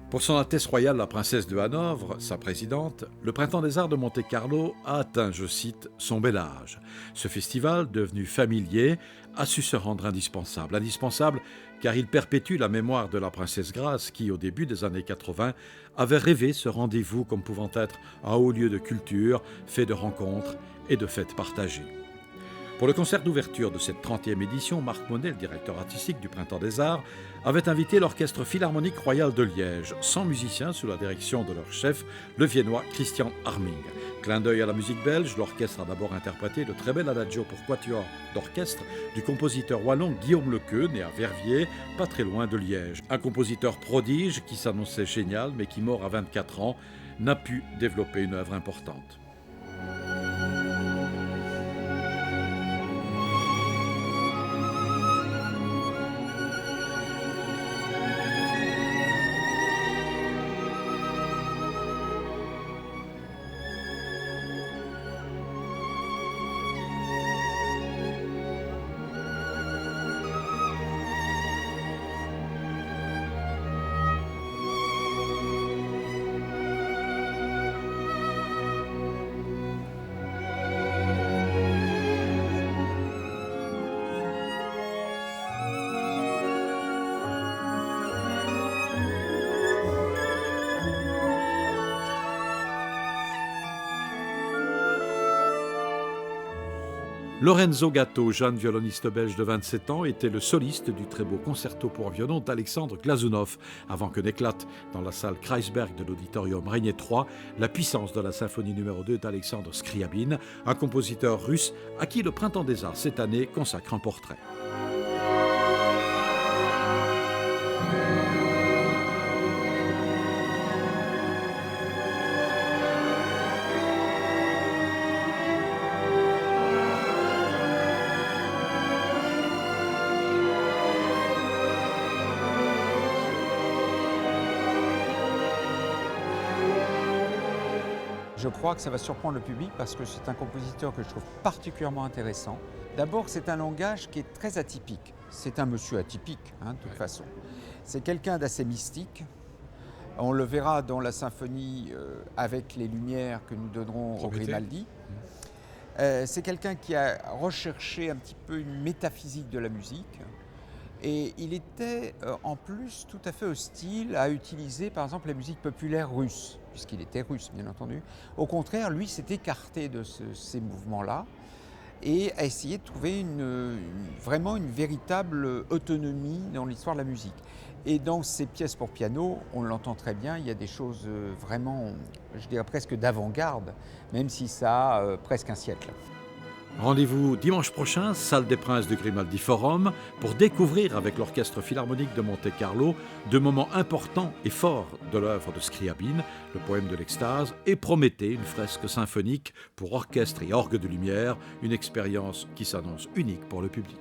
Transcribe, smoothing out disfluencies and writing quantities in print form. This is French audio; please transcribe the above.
Pour son Altesse royale la princesse de Hanovre, sa présidente, le Printemps des Arts de Monte-Carlo a atteint, je cite, son bel âge. Ce festival, devenu familier, a su se rendre indispensable. Indispensable car il perpétue la mémoire de la princesse Grace qui, au début des années 80, avait rêvé ce rendez-vous comme pouvant être un haut lieu de culture, fait de rencontres et de fêtes partagées. Pour le concert d'ouverture de cette 30e édition, Marc Monet, le directeur artistique du Printemps des Arts, avait invité l'Orchestre Philharmonique Royal de Liège, 100 musiciens sous la direction de leur chef, le Viennois Christian Arming. Clin d'œil à la musique belge, l'orchestre a d'abord interprété le très bel adagio pour quatuor d'orchestre du compositeur wallon Guillaume Lequeux, né à Verviers, pas très loin de Liège. Un compositeur prodige qui s'annonçait génial, mais qui, mort à 24 ans, n'a pu développer une œuvre importante. Lorenzo Gatto, jeune violoniste belge de 27 ans, était le soliste du très beau concerto pour violon d'Alexandre Glazunov, avant que n'éclate dans la salle Kreisberg de l'auditorium Régnier 3 la puissance de la symphonie numéro 2 d'Alexandre Scriabine, un compositeur russe à qui le Printemps des Arts cette année consacre un portrait. Je crois que ça va surprendre le public parce que c'est un compositeur que je trouve particulièrement intéressant. D'abord, c'est un langage qui est très atypique. C'est un monsieur atypique, de toute façon. C'est quelqu'un d'assez mystique. On le verra dans la symphonie avec les lumières que nous donnerons au Grimaldi. C'est quelqu'un qui a recherché un petit peu une métaphysique de la musique. Et il était en plus tout à fait hostile à utiliser par exemple la musique populaire russe, puisqu'il était russe bien entendu. Au contraire, lui s'est écarté de ces mouvements-là et a essayé de trouver vraiment une véritable autonomie dans l'histoire de la musique. Et dans ces pièces pour piano, on l'entend très bien, il y a des choses vraiment, je dirais presque d'avant-garde, même si ça a presque un siècle. Rendez-vous dimanche prochain, salle des Princes de Grimaldi Forum, pour découvrir avec l'Orchestre Philharmonique de Monte-Carlo de moments importants et forts de l'œuvre de Scriabine, le poème de l'extase, et Prométhée, une fresque symphonique pour orchestre et orgue de lumière, une expérience qui s'annonce unique pour le public.